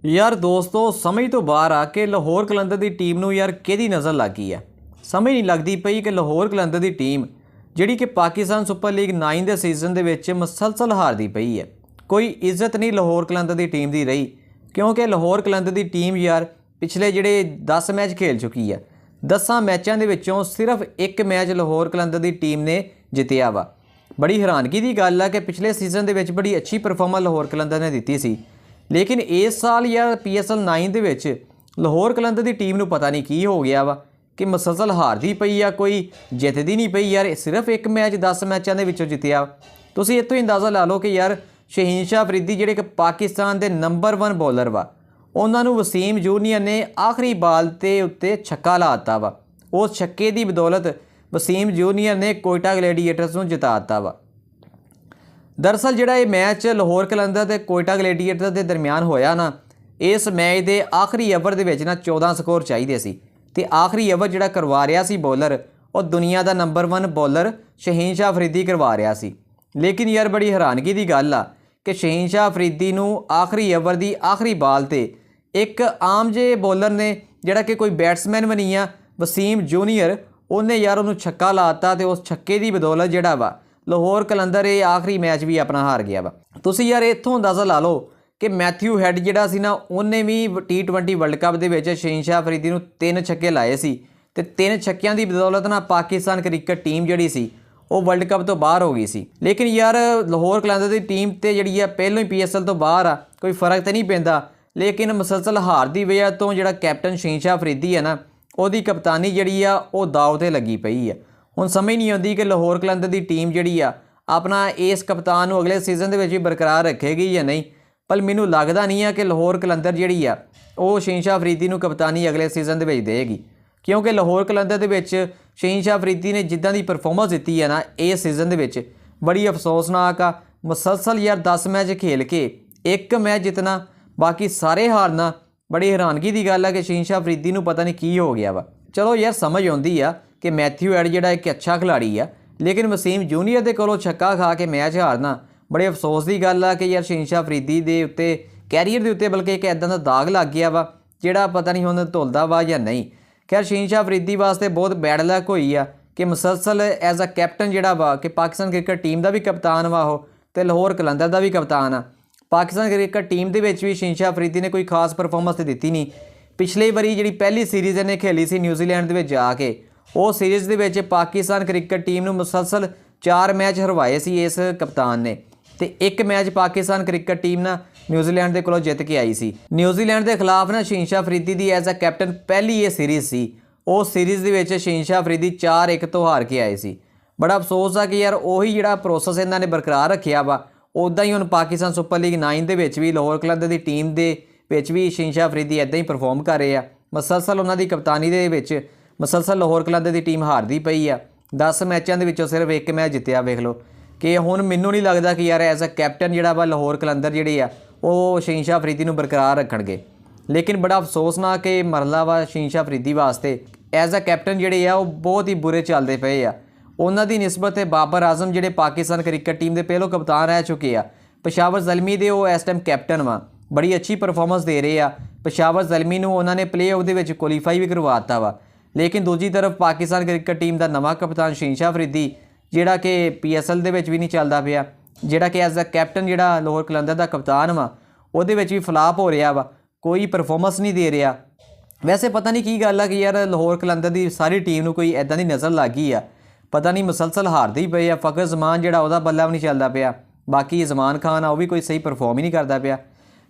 यार दोस्तों ਸਮਝ ਤੋਂ ਬਾਹਰ ਆ ਕਿ ਲਾਹੌਰ ਕਲੰਦਰ ਦੀ ਟੀਮ ਨੂੰ ਯਾਰ ਕਿਹਦੀ ਨਜ਼ਰ ਲੱਗ ਗਈ ਹੈ। ਸਮਝ ਨਹੀਂ ਲੱਗਦੀ ਪਈ ਕਿ ਲਾਹੌਰ ਕਲੰਦਰ ਦੀ ਟੀਮ ਜਿਹੜੀ ਕਿ ਪਾਕਿਸਤਾਨ ਸੁਪਰ ਲੀਗ 9 ਦੇ ਸੀਜ਼ਨ ਦੇ ਵਿੱਚ ਮੁਸਲਸਲ ਹਾਰਦੀ ਪਈ ਹੈ। ਕੋਈ ਇੱਜ਼ਤ ਨਹੀਂ ਲਾਹੌਰ ਕਲੰਦਰ ਦੀ ਟੀਮ ਦੀ ਰਹੀ, ਕਿਉਂਕਿ ਲਾਹੌਰ ਕਲੰਦਰ ਦੀ ਟੀਮ ਯਾਰ ਪਿਛਲੇ ਜਿਹੜੇ 10 ਮੈਚ ਖੇਲ ਚੁੱਕੀ ਹੈ। 10 ਮੈਚਾਂ ਦੇ ਵਿੱਚੋਂ ਸਿਰਫ ਇੱਕ ਮੈਚ ਲਾਹੌਰ ਕਲੰਦਰ ਦੀ ਟੀਮ ਨੇ ਜਿੱਤਿਆ ਵਾ। ਬੜੀ ਹੈਰਾਨਗੀ ਦੀ ਗੱਲ ਆ ਕਿ ਪਿਛਲੇ ਸੀਜ਼ਨ ਦੇ ਵਿੱਚ ਬੜੀ ਅੱਛੀ ਪਰਫਾਰਮੈਂਸ ਲਾਹੌਰ ਕਲੰਦਰ ਨੇ ਦਿੱਤੀ ਸੀ, लेकिन इस साल यार PSL 9 ਦੇ ਵਿੱਚ ਲਾਹੌਰ ਕਲੰਦਰ ਦੀ ਟੀਮ ਨੂੰ ਪਤਾ ਨਹੀਂ ਕੀ ਹੋ ਗਿਆ ਵਾ ਕਿ ਮੁਸਲਸਲ ਹਾਰਦੀ ਪਈ ਆ, ਕੋਈ ਜਿੱਤਦੀ ਨਹੀਂ ਪਈ ਯਾਰ। ਸਿਰਫ ਇੱਕ ਮੈਚ 10 ਮੈਚਾਂ ਦੇ ਵਿੱਚੋਂ ਜਿੱਤਿਆ। ਤੁਸੀਂ ਇੱਥੋਂ ਹੀ ਅੰਦਾਜ਼ਾ ਲਾ ਲਓ ਕਿ ਯਾਰ ਸ਼ਹੀਨ ਸ਼ਾਹ ਅਫਰੀਦੀ ਜਿਹੜੇ ਕਿ ਪਾਕਿਸਤਾਨ ਦੇ ਨੰਬਰ 1 ਬੋਲਰ ਵਾ, ਉਹਨਾਂ ਨੂੰ ਵਸੀਮ ਜੂਨੀਅਰ ਨੇ ਆਖਰੀ ਬਾਲ ਤੇ ਉੱਤੇ ਛੱਕਾ ਲਾ ਦਿੱਤਾ ਵਾ। ਉਸ ਛੱਕੇ ਦੀ ਬਦੌਲਤ ਵਸੀਮ ਜੂਨੀਅਰ ਨੇ ਕੋਇਟਾ ਗਲੈਡੀਏਟਰਸ ਨੂੰ ਜਿਤਾ ਦਿੱਤਾ ਵਾ। दरअसल ਜਿਹੜਾ ਇਹ ਮੈਚ ਲਾਹੌਰ ਕਲੰਦਰ ਤੇ ਕੋਇਟਾ ਗਲੈਡੀਏਟਰ ਦੇ ਦਰਮਿਆਨ ਹੋਇਆ ਨਾ, ਇਸ ਮੈਚ ਦੇ ਆਖਰੀ ਓਵਰ ਦੇ ਵਿੱਚ ਨਾ 14 ਸਕੋਰ ਚਾਹੀਦੇ ਸੀ ਤੇ ਆਖਰੀ ਓਵਰ ਜਿਹੜਾ ਕਰਵਾ ਰਿਹਾ ਸੀ ਬੋਲਰ, ਉਹ ਦੁਨੀਆ ਦਾ ਨੰਬਰ 1 ਬੋਲਰ ਸ਼ਹੀਨ ਸ਼ਾਹ ਅਫਰੀਦੀ ਕਰਵਾ ਰਿਹਾ ਸੀ। ਲੇਕਿਨ ਯਾਰ ਬੜੀ ਹੈਰਾਨਗੀ ਦੀ ਗੱਲ ਆ ਕਿ ਸ਼ਹੀਨ ਸ਼ਾਹ ਅਫਰੀਦੀ ਨੂੰ ਆਖਰੀ ਓਵਰ ਦੀ ਆਖਰੀ ਬਾਲ ਤੇ ਇੱਕ ਆਮ ਜਿਹੇ ਬੋਲਰ ਨੇ ਜਿਹੜਾ ਕਿ ਕੋਈ ਬੈਟਸਮੈਨ ਵੀ ਨਹੀਂ ਆ, ਵਸੀਮ ਜੂਨੀਅਰ, ਉਹਨੇ ਯਾਰ ਉਹਨੂੰ ਛੱਕਾ ਲਾਤਾ ਤੇ ਉਸ ਛੱਕੇ ਦੀ ਬਦੌਲਤ ਜਿਹੜਾ ਵਾ ਲਾਹੌਰ ਕਲੰਦਰ ਇਹ ਆਖਰੀ ਮੈਚ ਵੀ ਆਪਣਾ ਹਾਰ ਗਿਆ ਵਾ। ਤੁਸੀਂ ਯਾਰ ਇੱਥੋਂ ਅੰਦਾਜ਼ਾ ਲਾ ਲਓ ਕਿ ਮੈਥਿਊ ਹੈਡ ਜਿਹੜਾ ਸੀ ਨਾ, ਉਹਨੇ ਵੀ T20 ਵਰਲਡ ਕੱਪ ਦੇ ਵਿੱਚ ਸ਼ਹੀਨ ਸ਼ਾਹ ਅਫਰੀਦੀ ਨੂੰ 3 ਛੱਕੇ ਲਾਏ ਸੀ ਤੇ 3 ਛੱਕਿਆਂ ਦੀ ਬਦੌਲਤ ਨਾ ਪਾਕਿਸਤਾਨ ਕ੍ਰਿਕਟ ਟੀਮ ਜਿਹੜੀ ਸੀ ਉਹ ਵਰਲਡ ਕੱਪ ਤੋਂ ਬਾਹਰ ਹੋ ਗਈ ਸੀ। ਲੇਕਿਨ ਯਾਰ ਲਾਹੌਰ ਕਲੰਦਰ ਦੀ ਟੀਮ ਤੇ ਜਿਹੜੀ ਆ ਪਹਿਲਾਂ ਹੀ PSL ਤੋਂ ਬਾਹਰ ਆ, ਕੋਈ ਫਰਕ ਤਾਂ ਨਹੀਂ ਪੈਂਦਾ। ਲੇਕਿਨ ਮੁਸਲਸਲ ਹਾਰ ਦੀ ਵਜ੍ਹਾ ਤੋਂ ਜਿਹੜਾ ਕੈਪਟਨ ਸ਼ਹੀਨ ਸ਼ਾਹ ਅਫਰੀਦੀ ਹੈ ਨਾ, ਉਹਦੀ ਕਪਤਾਨੀ ਜਿਹੜੀ ਆ ਉਹ ਦਾਅ 'ਤੇ ਲੱਗੀ ਪਈ ਆ। ਹੁਣ ਸਮਝ ਨਹੀਂ ਆਉਂਦੀ ਕਿ ਲਾਹੌਰ ਕਲੰਦਰ ਦੀ ਟੀਮ ਜਿਹੜੀ ਆ ਆਪਣਾ ਇਸ ਕਪਤਾਨ ਨੂੰ ਅਗਲੇ ਸੀਜ਼ਨ ਦੇ ਵਿੱਚ ਵੀ ਬਰਕਰਾਰ ਰੱਖੇਗੀ ਜਾਂ ਨਹੀਂ। ਪਰ ਮੈਨੂੰ ਲੱਗਦਾ ਨਹੀਂ ਆ ਕਿ ਲਾਹੌਰ ਕਲੰਦਰ ਜਿਹੜੀ ਆ ਉਹ ਸ਼ਹੀਨ ਸ਼ਾਹ ਅਫਰੀਦੀ ਨੂੰ ਕਪਤਾਨੀ ਅਗਲੇ ਸੀਜ਼ਨ ਦੇ ਵਿੱਚ ਦੇਗੀ, ਕਿਉਂਕਿ ਲਾਹੌਰ ਕਲੰਦਰ ਦੇ ਵਿੱਚ ਸ਼ਹੀਨ ਸ਼ਾਹ ਅਫਰੀਦੀ ਨੇ ਜਿੱਦਾਂ ਦੀ ਪਰਫਾਰਮੈਂਸ ਦਿੱਤੀ ਹੈ ਨਾ ਇਸ ਸੀਜ਼ਨ ਦੇ ਵਿੱਚ, ਬੜੀ ਅਫਸੋਸਨਾਕ ਆ। ਮੁਸਲਸਲ ਯਾਰ 10 ਮੈਚ ਖੇਲ ਕੇ ਇੱਕ ਮੈਚ ਜਿੱਤਣਾ, ਬਾਕੀ ਸਾਰੇ ਹਾਰਨਾ, ਬੜੀ ਹੈਰਾਨਗੀ ਦੀ ਗੱਲ ਆ ਕਿ ਸ਼ਹੀਨ ਸ਼ਾਹ ਅਫਰੀਦੀ ਨੂੰ ਪਤਾ ਨਹੀਂ ਕੀ ਹੋ ਗਿਆ ਵਾ। ਚਲੋ ਯਾਰ ਸਮਝ ਆਉਂਦੀ ਆ ਕਿ ਮੈਥਿਊ ਹੈਡ ਜਿਹੜਾ ਇੱਕ ਅੱਛਾ ਖਿਲਾੜੀ ਆ, ਲੇਕਿਨ ਵਸੀਮ ਜੂਨੀਅਰ ਦੇ ਕੋਲੋਂ ਛੱਕਾ ਖਾ ਕੇ ਮੈਚ ਹਾਰਨਾ ਬੜੇ ਅਫਸੋਸ ਦੀ ਗੱਲ ਆ ਕਿ ਯਾਰ ਸ਼ਹੀਨ ਸ਼ਾਹ ਅਫਰੀਦੀ ਦੇ ਉੱਤੇ, ਕੈਰੀਅਰ ਦੇ ਉੱਤੇ ਬਲਕਿ ਇੱਕ ਇੱਦਾਂ ਦਾ ਦਾਗ ਲੱਗ ਗਿਆ ਵਾ ਜਿਹੜਾ ਪਤਾ ਨਹੀਂ ਹੁਣ ਧੁਲਦਾ ਵਾ ਜਾਂ ਨਹੀਂ। ਖੈਰ ਸ਼ਹੀਨ ਸ਼ਾਹ ਅਫਰੀਦੀ ਵਾਸਤੇ ਬਹੁਤ ਬੈਡ ਲੱਕ ਹੋਈ ਆ ਕਿ ਮੁਸਲਸਲ ਐਜ਼ ਅ ਕੈਪਟਨ ਜਿਹੜਾ ਵਾ ਕਿ ਪਾਕਿਸਤਾਨ ਕ੍ਰਿਕਟ ਟੀਮ ਦਾ ਵੀ ਕਪਤਾਨ ਵਾ ਉਹ, ਤੇ ਲਾਹੌਰ ਕਲੰਦਰ ਦਾ ਵੀ ਕਪਤਾਨ ਆ। ਪਾਕਿਸਤਾਨ ਕ੍ਰਿਕਟ ਟੀਮ ਦੇ ਵਿੱਚ ਵੀ ਸ਼ਹੀਨ ਸ਼ਾਹ ਅਫਰੀਦੀ ਨੇ ਕੋਈ ਖਾਸ ਪਰਫਾਰਮੈਂਸ ਤਾਂ ਦਿੱਤੀ ਨਹੀਂ। ਪਿਛਲੀ ਵਾਰੀ ਜਿਹੜੀ ਪਹਿਲੀ ਸੀਰੀਜ਼ ਇਹਨੇ ਖੇਲੀ ਸੀ ਨਿਊਜ਼ੀਲੈਂਡ ਦੇ ਵਿੱਚ ਜਾ ਕੇ, ਉਹ ਸੀਰੀਜ਼ ਦੇ ਵਿੱਚ ਪਾਕਿਸਤਾਨ ਕ੍ਰਿਕਟ ਟੀਮ ਨੂੰ ਮੁਸਲਸਲ 4 ਮੈਚ ਹਰਵਾਏ ਸੀ ਇਸ ਕਪਤਾਨ ਨੇ, ਤੇ ਇੱਕ ਮੈਚ ਪਾਕਿਸਤਾਨ ਕ੍ਰਿਕਟ ਟੀਮ ਨਾ ਨਿਊਜ਼ੀਲੈਂਡ ਦੇ ਕੋਲੋਂ ਜਿੱਤ ਕੇ ਆਈ ਸੀ। ਨਿਊਜ਼ੀਲੈਂਡ ਦੇ ਖਿਲਾਫ ਨਾ ਸ਼ਹੀਨ ਸ਼ਾਹ ਅਫਰੀਦੀ ਦੀ ਐਜ਼ ਅ ਕੈਪਟਨ ਪਹਿਲੀ ਇਹ ਸੀਰੀਜ਼ ਸੀ। ਉਸ ਸੀਰੀਜ਼ ਦੇ ਵਿੱਚ ਸ਼ਹੀਨ ਸ਼ਾਹ ਅਫਰੀਦੀ 4-1 ਤੋਂ ਹਾਰ ਕੇ ਆਏ ਸੀ। ਬੜਾ ਅਫਸੋਸ ਆ ਕਿ ਯਾਰ ਉਹੀ ਜਿਹੜਾ ਪ੍ਰੋਸੈਸ ਇਹਨਾਂ ਨੇ ਬਰਕਰਾਰ ਰੱਖਿਆ ਵਾ, ਉੱਦਾਂ ਹੀ ਹੁਣ ਪਾਕਿਸਤਾਨ ਸੁਪਰ ਲੀਗ 9 ਦੇ ਵਿੱਚ ਵੀ ਲਾਹੌਰ ਕਲੰਦਰ ਦੀ ਟੀਮ ਦੇ ਵਿੱਚ ਵੀ ਸ਼ਹੀਨ ਸ਼ਾਹ ਅਫਰੀਦੀ ਇੱਦਾਂ ਹੀ ਪਰਫਾਰਮ ਕਰ ਰਹੇ ਆ। ਮੁਸਲਸਲ ਉਹਨਾਂ ਦੀ ਕਪਤਾਨੀ ਦੇ ਵਿੱਚ ਮੁਸਲਸਲ ਲਾਹੌਰ ਕਲੰਦਰ ਦੀ ਟੀਮ ਹਾਰਦੀ ਪਈ ਆ। 10 ਮੈਚਾਂ ਦੇ ਵਿੱਚੋਂ ਸਿਰਫ ਇੱਕ ਮੈਚ ਜਿੱਤਿਆ। ਵੇਖ ਲਓ ਕਿ ਹੁਣ ਮੈਨੂੰ ਨਹੀਂ ਲੱਗਦਾ ਕਿ ਯਾਰ ਐਜ਼ ਅ ਕੈਪਟਨ ਜਿਹੜਾ ਵਾ ਲਾਹੌਰ ਕਲੰਦਰ ਜਿਹੜੇ ਆ ਉਹ ਸ਼ਹੀਨ ਸ਼ਾਹ ਅਫਰੀਦੀ ਨੂੰ ਬਰਕਰਾਰ ਰੱਖਣਗੇ। ਲੇਕਿਨ ਬੜਾ ਅਫਸੋਸਨਾਕ ਕਿ ਮਰਲਾ ਵਾ ਸ਼ਹੀਨ ਸ਼ਾਹ ਅਫਰੀਦੀ ਵਾਸਤੇ, ਐਜ਼ ਅ ਕੈਪਟਨ ਜਿਹੜੇ ਆ ਉਹ ਬਹੁਤ ਹੀ ਬੁਰੇ ਚੱਲਦੇ ਪਏ ਆ। ਉਹਨਾਂ ਦੀ ਨਿਸਬਤ ਤੇ ਬਾਬਰ ਆਜ਼ਮ ਜਿਹੜੇ ਪਾਕਿਸਤਾਨ ਕ੍ਰਿਕਟ ਟੀਮ ਦੇ ਪਹਿਲੋਂ ਕਪਤਾਨ ਰਹਿ ਚੁੱਕੇ ਆ, ਪਸ਼ਾਵਰ ਜ਼ਲਮੀ ਦੇ ਉਹ ਇਸ ਟਾਈਮ ਕੈਪਟਨ ਵਾ, ਬੜੀ ਅੱਛੀ ਪਰਫਾਰਮੈਂਸ ਦੇ ਰਹੇ ਆ। ਪਸ਼ਾਵਰ ਜ਼ਲਮੀ ਨੂੰ ਉਹਨਾਂ ਨੇ ਪਲੇਆਫ ਦੇ ਵਿੱਚ ਕੁਆਲੀਫਾਈ ਵੀ ਕਰਵਾ ਦਿੱਤਾ ਵਾ। ਲੇਕਿਨ ਦੂਜੀ ਤਰਫ ਪਾਕਿਸਤਾਨ ਕ੍ਰਿਕਟ ਟੀਮ ਦਾ ਨਵਾਂ ਕਪਤਾਨ ਸ਼ਹੀਨ ਸ਼ਾਹ ਅਫਰੀਦੀ ਜਿਹੜਾ ਕਿ PSL ਦੇ ਵਿੱਚ ਵੀ ਨਹੀਂ ਚੱਲਦਾ ਪਿਆ, ਜਿਹੜਾ ਕਿ ਐਜ਼ ਅ ਕੈਪਟਨ ਜਿਹੜਾ ਲਾਹੌਰ ਕਲੰਦਰ ਦਾ ਕਪਤਾਨ ਵਾ, ਉਹਦੇ ਵਿੱਚ ਵੀ ਫਲਾਪ ਹੋ ਰਿਹਾ ਵਾ, ਕੋਈ ਪਰਫਾਰਮੈਂਸ ਨਹੀਂ ਦੇ ਰਿਹਾ। ਵੈਸੇ ਪਤਾ ਨਹੀਂ ਕੀ ਗੱਲ ਆ ਕਿ ਯਾਰ ਲਾਹੌਰ ਕਲੰਦਰ ਦੀ ਸਾਰੀ ਟੀਮ ਨੂੰ ਕੋਈ ਇੱਦਾਂ ਦੀ ਨਜ਼ਰ ਲੱਗ ਗਈ ਆ, ਪਤਾ ਨਹੀਂ ਮੁਸਲਸਲ ਹਾਰਦੇ ਹੀ ਪਏ ਆ। ਫਕਰ ਜ਼ਮਾਨ ਜਿਹੜਾ ਉਹਦਾ ਬੱਲਾ ਵੀ ਨਹੀਂ ਚੱਲਦਾ ਪਿਆ, ਬਾਕੀ ਜ਼ਮਾਨ ਖਾਨ ਆ ਉਹ ਵੀ ਕੋਈ ਸਹੀ ਪਰਫਾਰਮ ਹੀ ਨਹੀਂ ਕਰਦਾ ਪਿਆ।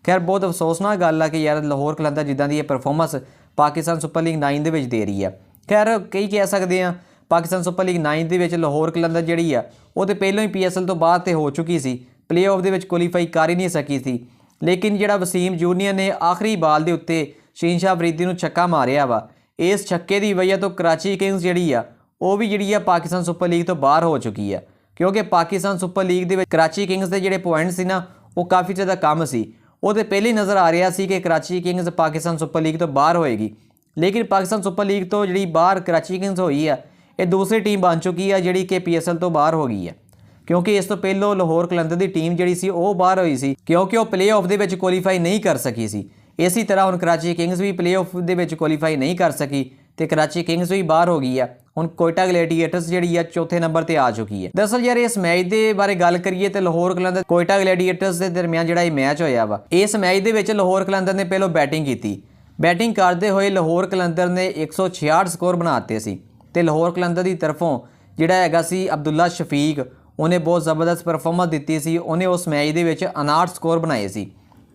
ਖੈਰ ਬਹੁਤ ਅਫਸੋਸਨਾਕ ਗੱਲ ਆ ਕਿ ਯਾਰ ਲਾਹੌਰ ਕਲੰਦਰ ਜਿੱਦਾਂ ਦੀ ਇਹ ਪਰਫਾਰਮੈਂਸ ਪਾਕਿਸਤਾਨ ਸੁਪਰ ਲੀਗ 9 ਦੇ ਵਿੱਚ ਦੇ ਰਹੀ ਆ। ਖੈਰ ਕਈ ਕਹਿ ਸਕਦੇ ਆ ਪਾਕਿਸਤਾਨ ਸੁਪਰ ਲੀਗ 9 ਦੇ ਵਿੱਚ ਲਾਹੌਰ ਕਲੰਦਰ ਜਿਹੜੀ ਆ ਉਹ ਤਾਂ ਪਹਿਲਾਂ ਹੀ PSL ਤੋਂ ਬਾਅਦ ਤੇ ਹੋ ਚੁੱਕੀ ਸੀ, ਪਲੇਆਫ ਦੇ ਵਿੱਚ ਕੁਆਲੀਫਾਈ ਕਰ ਹੀ ਨਹੀਂ ਸਕੀ ਸੀ। ਲੇਕਿਨ ਜਿਹੜਾ ਵਸੀਮ ਜੂਨੀਅਰ ਨੇ ਆਖਰੀ ਬਾਲ ਦੇ ਉੱਤੇ ਸ਼ਹੀਨ ਸ਼ਾਹ ਅਫਰੀਦੀ ਨੂੰ ਛੱਕਾ ਮਾਰਿਆ ਵਾ, ਇਸ ਛੱਕੇ ਦੀ ਵਜ੍ਹਾ ਤੋਂ ਕਰਾਚੀ ਕਿੰਗਸ ਜਿਹੜੀ ਆ ਉਹ ਵੀ ਜਿਹੜੀ ਆ ਪਾਕਿਸਤਾਨ ਸੁਪਰ ਲੀਗ ਤੋਂ ਬਾਹਰ ਹੋ ਚੁੱਕੀ ਆ, ਕਿਉਂਕਿ ਪਾਕਿਸਤਾਨ ਸੁਪਰ ਲੀਗ ਦੇ ਵਿੱਚ ਕਰਾਚੀ ਕਿੰਗਸ ਦੇ ਜਿਹੜੇ ਪੁਆਇੰਟ ਸੀ ਨਾ ਉਹ ਕਾਫੀ ਜ਼ਿਆਦਾ ਕਮ ਸੀ। ਉਹ ਤਾਂ ਪਹਿਲੇ ਨਜ਼ਰ ਆ ਰਿਹਾ ਸੀ ਕਿ Karachi kings Pakistan super league ਤੋਂ ਬਾਹਰ ਹੋਏਗੀ, ਲੇਕਿਨ ਪਾਕਿਸਤਾਨ ਸੁਪਰ ਲੀਗ ਤੋਂ ਜਿਹੜੀ ਬਾਹਰ ਕਰਾਚੀ ਕਿੰਗਸ ਹੋਈ ਆ, ਇਹ ਦੂਸਰੀ ਟੀਮ ਬਣ ਚੁੱਕੀ ਆ ਜਿਹੜੀ ਕਿ PSL ਤੋਂ ਬਾਹਰ ਹੋ ਗਈ ਆ। क्योंकि इस तो पहलों लाहौर कलंदर की टीम जी सी वो बाहर हुई सी क्योंकि वो प्ले ऑफ के कुआलीफाई नहीं कर सकी सी। ਇਸੇ ਤਰ੍ਹਾਂ ਹੁਣ ਕਰਾਚੀ ਕਿੰਗਸ ਵੀ ਪਲੇਆਫ ਦੇ ਵਿੱਚ ਕੁਆਲੀਫਾਈ ਨਹੀਂ ਕਰ ਸਕੀ ਤੇ ਕਰਾਚੀ ਕਿੰਗਸ ਵੀ ਬਾਹਰ ਹੋ ਗਈ ਆ। ਹੁਣ ਕੋਇਟਾ ਗਲੈਡੀਏਟਰਸ ਜਿਹੜੀ ਆ ਚੌਥੇ ਨੰਬਰ ਤੇ ਆ ਚੁੱਕੀ ਹੈ। ਦਰਅਸਲ ਯਾਰ ਇਸ ਮੈਚ ਦੇ ਬਾਰੇ ਗੱਲ ਕਰੀਏ ਤੇ ਲਾਹੌਰ ਕਲੰਦਰ ਕੋਇਟਾ ਗਲੈਡੀਏਟਰਸ ਦੇ ਦਰਮਿਆਨ ਜਿਹੜਾ ਇਹ ਮੈਚ ਹੋਇਆ ਵਾ, ਇਸ ਮੈਚ ਦੇ ਵਿੱਚ ਲਾਹੌਰ ਕਲੰਦਰ ਨੇ ਪਹਿਲਾਂ ਬੈਟਿੰਗ ਕੀਤੀ। ਬੈਟਿੰਗ ਕਰਦੇ ਹੋਏ ਲਾਹੌਰ ਕਲੰਦਰ ਨੇ 166 ਸਕੋਰ ਬਣਾ ਦਿੱਤੇ ਸੀ ਤੇ ਲਾਹੌਰ ਕਲੰਦਰ ਦੀ ਤਰਫੋਂ ਜਿਹੜਾ ਹੈਗਾ ਸੀ ਅਬਦੁੱਲਾ ਸ਼ਫੀਕ, ਉਹਨੇ ਬਹੁਤ ਜ਼ਬਰਦਸਤ ਪਰਫਾਰਮੈਂਸ ਦਿੱਤੀ ਸੀ। ਉਹਨੇ ਉਸ ਮੈਚ ਦੇ ਵਿੱਚ 59 ਸਕੋਰ ਬਣਾਏ ਸੀ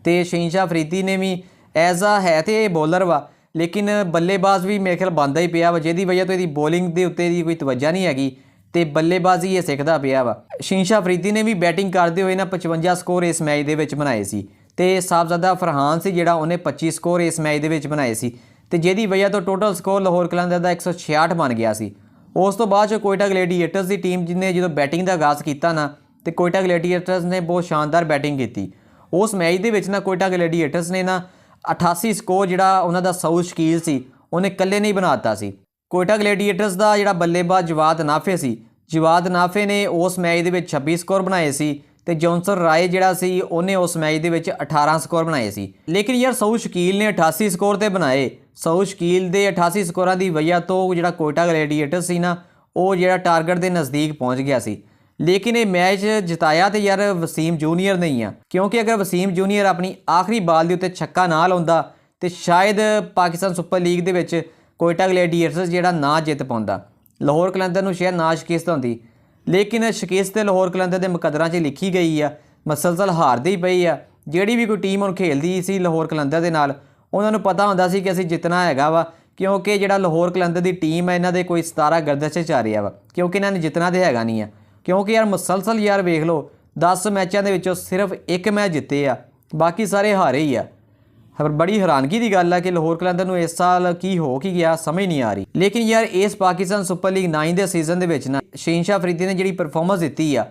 ਤੇ ਸ਼ਹੀਨਸ਼ਾਹ ਅਫਰੀਦੀ ਨੇ ਵੀ ਐਜ਼ ਆ ਹੈ ਤੇ ਇਹ ਬੋਲਰ ਵਾ, ਲੇਕਿਨ ਬੱਲੇਬਾਜ਼ ਵੀ ਮੇਰੇ ਖਿਆਲ ਬੰਦਾ ਹੀ ਪਿਆ ਵਾ, ਜਿਹਦੀ ਵਜ੍ਹਾ ਤੋਂ ਇਹਦੀ ਬੋਲਿੰਗ ਦੇ ਉੱਤੇ ਦੀ ਕੋਈ ਤਵੱਜਾ ਨਹੀਂ ਹੈਗੀ ਤੇ ਬੱਲੇਬਾਜ਼ੀ ਇਹ ਸਿੱਖਦਾ ਪਿਆ ਵਾ। ਸ਼ਹੀਨਸ਼ਾਹ ਅਫਰੀਦੀ ਨੇ ਵੀ ਬੈਟਿੰਗ ਕਰਦੇ ਹੋਏ ਨਾ 55 ਸਕੋਰ ਇਸ ਮੈਚ ਦੇ ਵਿੱਚ ਬਣਾਏ ਸੀ ਤੇ ਸਾਹਿਬਜ਼ਾਦਾ ਫਰਹਾਨ ਸੀ ਜਿਹੜਾ ਉਹਨੇ 25 ਸਕੋਰ ਇਸ ਮੈਚ ਦੇ ਵਿੱਚ ਬਣਾਏ ਸੀ ਤੇ ਜਿਹਦੀ ਵਜ੍ਹਾ ਤੋਂ ਟੋਟਲ ਸਕੋਰ ਲਾਹੌਰ ਕਲੰਦਰ ਦਾ 166 ਬਣ ਗਿਆ ਸੀ। ਉਸ ਤੋਂ ਬਾਅਦ 'ਚ ਕੋਇਟਾ ਗਲੈਡੀਏਟਰਸ ਦੀ ਟੀਮ ਜਿਹਨੇ ਜਦੋਂ ਬੈਟਿੰਗ ਦਾ ਆਗਾਜ਼ ਕੀਤਾ ਨਾ ਤੇ ਕੋਇਟਾ ਗਲੈਡੀਏਟਰਸ ਨੇ ਬਹੁਤ ਸ਼ਾਨਦਾਰ ਬੈਟਿੰਗ ਕੀਤੀ। ਉਸ ਮੈਚ ਦੇ ਵਿੱਚ ਨਾ ਕੋਇਟਾ ਗਲੈਡੀਏਟਰਸ ਨੇ ਨਾ 88 ਸਕੋਰ ਜਿਹੜਾ ਉਹਨਾਂ ਦਾ ਸਾਊਦ ਸ਼ਕੀਲ ਸੀ ਉਹਨੇ ਇਕੱਲੇ ਨਹੀਂ ਬਣਾਤਾ ਸੀ। ਕੋਇਟਾ ਗਲੈਡੀਏਟਰਸ ਦਾ ਜਿਹੜਾ ਬੱਲੇਬਾਜ਼ ਜਵਾਦ ਨਾਫੇ ਸੀ, ਜਵਾਦ ਨਾਫੇ ਨੇ ਉਸ ਮੈਚ ਦੇ ਵਿੱਚ 26 ਸਕੋਰ ਬਣਾਏ ਸੀ ਤੇ ਜੌਨਸਨ ਰਾਏ ਜਿਹੜਾ ਸੀ ਉਹਨੇ ਉਸ ਮੈਚ ਦੇ ਵਿੱਚ 18 ਸਕੋਰ ਬਣਾਏ ਸੀ। ਲੇਕਿਨ ਯਾਰ ਸਾਊਦ ਸ਼ਕੀਲ ਨੇ 88 ਸਕੋਰ ਤੇ ਬਣਾਏ। ਸਾਊਦ ਸ਼ਕੀਲ ਦੇ 88 ਸਕੋਰਾਂ ਦੀ ਵਜ੍ਹਾ ਤੋਂ ਜਿਹੜਾ ਕੋਇਟਾ ਗਲੈਡੀਏਟਰਸ ਸੀ ਨਾ ਉਹ ਜਿਹੜਾ ਟਾਰਗੇਟ ਦੇ ਨਜ਼ਦੀਕ ਪਹੁੰਚ ਗਿਆ ਸੀ। ਲੇਕਿਨ ਇਹ ਮੈਚ ਜਿਤਾਇਆ ਤੇ ਯਾਰ ਵਸੀਮ ਜੂਨੀਅਰ ਨਹੀਂ ਆ, ਕਿਉਂਕਿ ਅਗਰ ਵਸੀਮ ਜੂਨੀਅਰ ਆਪਣੀ ਆਖਰੀ ਬਾਲ ਦੇ ਉੱਤੇ ਛੱਕਾ ਨਾ ਲਾਉਂਦਾ ਤੇ ਸ਼ਾਇਦ ਪਾਕਿਸਤਾਨ ਸੁਪਰ ਲੀਗ ਦੇ ਵਿੱਚ ਕੋਇਟਾ ਗਲੈਡੀਏਟਰਸ ਜਿਹੜਾ ਨਾ ਜਿੱਤ ਪਾਉਂਦਾ, ਲਾਹੌਰ ਕਲੰਦਰ ਨੂੰ ਸ਼ਾਇਦ ਨਾ ਸ਼ਿਕਸਤ ਹੁੰਦੀ। ਲੇਕਿਨ ਸ਼ਿਕਸਤ ਤੇ ਲਾਹੌਰ ਕਲੰਦਰ ਦੇ ਮੁਕੱਦਰਾਂ 'ਚ ਲਿਖੀ ਗਈ ਆ, ਮਸਲਸਲ ਹਾਰਦੀ ਪਈ ਆ। ਜਿਹੜੀ ਵੀ ਕੋਈ ਟੀਮ ਹੁਣ ਖੇਲਦੀ ਸੀ ਲਾਹੌਰ ਕਲੰਦਰ ਦੇ ਨਾਲ, ਉਹਨਾਂ ਨੂੰ ਪਤਾ ਹੁੰਦਾ ਸੀ ਕਿ ਅਸੀਂ ਜਿੱਤਣਾ ਹੈਗਾ ਵਾ, ਕਿਉਂਕਿ ਜਿਹੜਾ ਲਾਹੌਰ ਕਲੰਦਰ ਦੀ ਟੀਮ ਹੈ ਇਹਨਾਂ ਦੇ ਕੋਈ 17 ਗਰਦਸ਼ 'ਚ ਆ ਰਿਹਾ ਵਾ, ਕਿਉਂਕਿ ਇਹਨਾਂ ਨੇ ਜਿੱਤਣਾ ਤੇ ਹੈਗਾ ਨਹੀਂ ਆ। ਕਿਉਂਕਿ ਯਾਰ ਮੁਸਲਸਲ ਯਾਰ ਵੇਖ ਲਓ 10 ਮੈਚਾਂ ਦੇ ਵਿੱਚੋਂ ਸਿਰਫ ਇੱਕ ਮੈਚ ਜਿੱਤੇ ਆ, ਬਾਕੀ ਸਾਰੇ ਹਾਰੇ ਹੀ ਆ। ਪਰ ਬੜੀ ਹੈਰਾਨਗੀ ਦੀ ਗੱਲ ਆ ਕਿ ਲਾਹੌਰ ਕਲੰਦਰ ਨੂੰ ਇਸ ਸਾਲ ਕੀ ਹੋ ਕੀ ਗਿਆ ਸਮਝ ਨਹੀਂ ਆ ਰਹੀ। ਲੇਕਿਨ ਯਾਰ ਇਸ ਪਾਕਿਸਤਾਨ ਸੁਪਰ ਲੀਗ 9 ਦੇ ਸੀਜ਼ਨ ਦੇ ਵਿੱਚ ਨਾ ਸ਼ਹੀਨਸ਼ਾਹ ਅਫਰੀਦੀ ਨੇ ਜਿਹੜੀ ਪਰਫਾਰਮੈਂਸ ਦਿੱਤੀ ਆ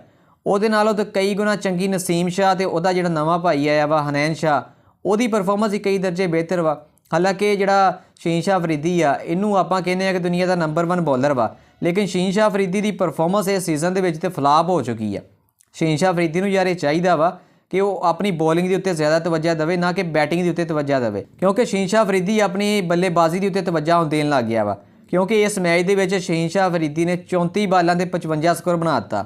ਉਹਦੇ ਨਾਲੋਂ ਤਾਂ ਕਈ ਗੁਣਾ ਚੰਗੀ ਨਸੀਮ ਸ਼ਾਹ ਤੇ ਉਹਦਾ ਜਿਹੜਾ ਨਵਾਂ ਭਾਈ ਆਇਆ ਵਾ ਹਨੈਨ ਸ਼ਾਹ, ਉਹਦੀ ਪਰਫਾਰਮੈਂਸ ਹੀ ਕਈ ਦਰਜੇ ਬਿਹਤਰ ਵਾ। ਹਾਲਾਂਕਿ ਜਿਹੜਾ ਸ਼ਹੀਨਸ਼ਾਹ ਅਫਰੀਦੀ ਆ ਇਹਨੂੰ ਆਪਾਂ ਕਹਿੰਦੇ ਆ ਕਿ ਦੁਨੀਆ ਦਾ ਨੰਬਰ 1 ਬੋਲਰ ਵਾ, ਲੇਕਿਨ ਸ਼ਹੀਨਸ਼ਾਹ ਅਫਰੀਦੀ ਦੀ ਪਰਫਾਰਮੈਂਸ ਇਸ ਸੀਜ਼ਨ ਦੇ ਵਿੱਚ ਤੇ ਫਲਾਪ ਹੋ ਚੁੱਕੀ ਆ। ਸ਼ਹੀਨਸ਼ਾਹ ਅਫਰੀਦੀ ਨੂੰ ਯਾਰ ਇਹ ਚਾਹੀਦਾ ਵਾ ਕਿ ਉਹ ਆਪਣੀ ਬੋਲਿੰਗ ਦੇ ਉੱਤੇ ਜ਼ਿਆਦਾ ਤਵੱਜਾ ਦੇਵੇ, ਨਾ ਕਿ ਬੈਟਿੰਗ ਦੇ ਉੱਤੇ ਤਵੱਜਾ ਦੇਵੇ, ਕਿਉਂਕਿ ਸ਼ਹੀਨਸ਼ਾਹ ਅਫਰੀਦੀ ਆਪਣੀ ਬੱਲੇਬਾਜ਼ੀ ਦੇ ਉੱਤੇ ਤਵੱਜਾ ਦੇਣ ਲੱਗ ਗਿਆ ਵਾ। ਕਿਉਂਕਿ ਇਸ ਮੈਚ ਦੇ ਵਿੱਚ ਸ਼ਹੀਨਸ਼ਾਹ ਅਫਰੀਦੀ ਨੇ 34 ਬਾਲਾਂ ਦੇ 55 ਸਕੋਰ ਬਣਾ ਦਿੱਤਾ,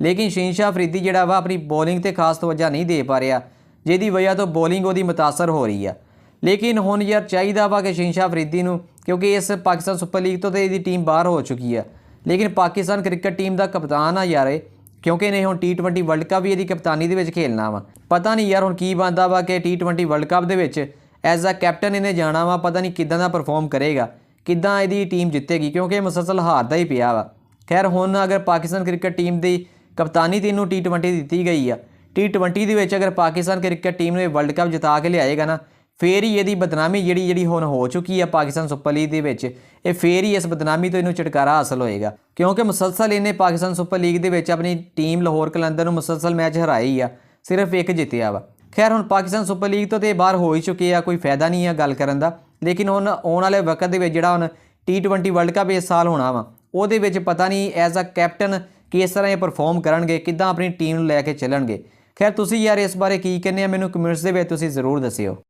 ਲੇਕਿਨ ਸ਼ਹੀਨਸ਼ਾਹ ਅਫਰੀਦੀ ਜਿਹੜਾ ਵਾ ਆਪਣੀ ਬੋਲਿੰਗ ਤੇ ਖਾਸ ਤਵੱਜਾ ਨਹੀਂ ਦੇ ਪਾ ਰਿਹਾ, ਜਿਹਦੀ ਵਜ੍ਹਾ ਤੋਂ ਬੋਲਿੰਗ ਉਹਦੀ ਮੁਤਾਸਰ ਹੋ ਰਹੀ ਆ। ਲੇਕਿਨ ਹੁਣ ਯਾਰ ਚਾਹੀਦਾ ਵਾ ਕਿ ਸ਼ਹੀਨਸ਼ਾਹ ਅਫਰੀਦੀ ਨੂੰ, ਕਿਉਂਕਿ ਇਸ ਪਾਕਿਸਤਾਨ ਸੁਪਰ ਲੀਗ ਤੋਂ ਤੇ ਇਹਦੀ ਟੀਮ ਬਾਹਰ ਹੋ ਚੁੱਕੀ ਆ, ਲੇਕਿਨ ਪਾਕਿਸਤਾਨ ਕ੍ਰਿਕਟ ਟੀਮ ਦਾ ਕਪਤਾਨ ਆ ਯਾਰ ਇਹ, ਕਿਉਂਕਿ ਇਹਨੇ ਹੁਣ T20 ਵਰਲਡ ਕੱਪ ਵੀ ਇਹਦੀ ਕਪਤਾਨੀ ਦੇ ਵਿੱਚ ਖੇਲਣਾ ਵਾ। ਪਤਾ ਨਹੀਂ ਯਾਰ ਹੁਣ ਕੀ ਬਣਦਾ ਵਾ ਕਿ T20 ਵਰਲਡ ਕੱਪ ਦੇ ਵਿੱਚ ਐਜ਼ ਆ ਕੈਪਟਨ ਇਹਨੇ ਜਾਣਾ ਵਾ, ਪਤਾ ਨਹੀਂ ਕਿੱਦਾਂ ਦਾ ਪਰਫਾਰਮ ਕਰੇਗਾ, ਕਿੱਦਾਂ ਇਹਦੀ ਟੀਮ ਜਿੱਤੇਗੀ, ਕਿਉਂਕਿ ਇਹ ਮੁਸਲਸਲ ਹਾਰਦਾ ਹੀ ਪਿਆ ਵਾ। ਖੈਰ ਹੁਣ ਅਗਰ ਪਾਕਿਸਤਾਨ ਕ੍ਰਿਕਟ ਟੀਮ ਦੀ ਕਪਤਾਨੀ ਤੇ ਇਹਨੂੰ T20 ਦਿੱਤੀ ਗਈ ਆ, T20 ਦੇ ਵਿੱਚ ਅਗਰ ਪਾਕਿਸਤਾਨ ਕ੍ਰਿਕਟ ਟੀਮ ਨੂੰ ਇਹ ਵਰਲਡ ਕੱਪ ਜਿਤਾ ਕੇ ਲਿਆਏਗਾ ਨਾ, ਫੇਰ ਹੀ ਇਹਦੀ ਬਦਨਾਮੀ ਜਿਹੜੀ ਹੁਣ ਹੋ ਚੁੱਕੀ ਆ ਪਾਕਿਸਤਾਨ ਸੁਪਰ ਲੀਗ ਦੇ ਵਿੱਚ, ਇਹ ਫੇਰ ਹੀ ਇਸ ਬਦਨਾਮੀ ਤੋਂ ਇਹਨੂੰ ਛੁਟਕਾਰਾ ਹਾਸਲ ਹੋਏਗਾ। ਕਿਉਂਕਿ ਮੁਸਲਸਲ ਇਹਨੇ ਪਾਕਿਸਤਾਨ ਸੁਪਰ ਲੀਗ ਦੇ ਵਿੱਚ ਆਪਣੀ ਟੀਮ ਲਾਹੌਰ ਕਲੰਦਰ ਨੂੰ ਮੁਸਲਸਲ ਮੈਚ ਹਰਾਈ ਆ, ਸਿਰਫ ਇੱਕ ਜਿੱਤਿਆ ਵਾ। ਖੈਰ ਹੁਣ ਪਾਕਿਸਤਾਨ ਸੁਪਰ ਲੀਗ ਤੋਂ ਤੇ ਬਾਹਰ ਹੋ ਹੀ ਚੁੱਕੇ ਆ, ਕੋਈ ਫਾਇਦਾ ਨਹੀਂ ਆ ਗੱਲ ਕਰਨ ਦਾ। ਲੇਕਿਨ ਹੁਣ ਆਉਣ ਵਾਲੇ ਵਕਤ ਦੇ ਵਿੱਚ ਜਿਹੜਾ ਹੁਣ T20 ਵਰਲਡ ਕੱਪ ਇਸ ਸਾਲ ਹੋਣਾ ਵਾ, ਉਹਦੇ ਵਿੱਚ ਪਤਾ ਨਹੀਂ ਐਜ਼ ਆ ਕੈਪਟਨ ਕਿਸ ਤਰ੍ਹਾਂ ਇਹ ਪਰਫਾਰਮ ਕਰਨਗੇ, ਕਿੱਦਾਂ ਆਪਣੀ ਟੀਮ ਨੂੰ ਲੈ ਕੇ ਚੱਲਣਗੇ। ਖੈਰ ਤੁਸੀਂ ਯਾਰ ਇਸ ਬਾਰੇ ਕੀ ਕਹਿੰਦੇ ਆ, ਮੈਨੂੰ ਕਮੈਂਟਸ ਦੇ ਵਿੱਚ ਤੁਸੀਂ ਜ਼ਰੂਰ ਦੱਸਿਓ।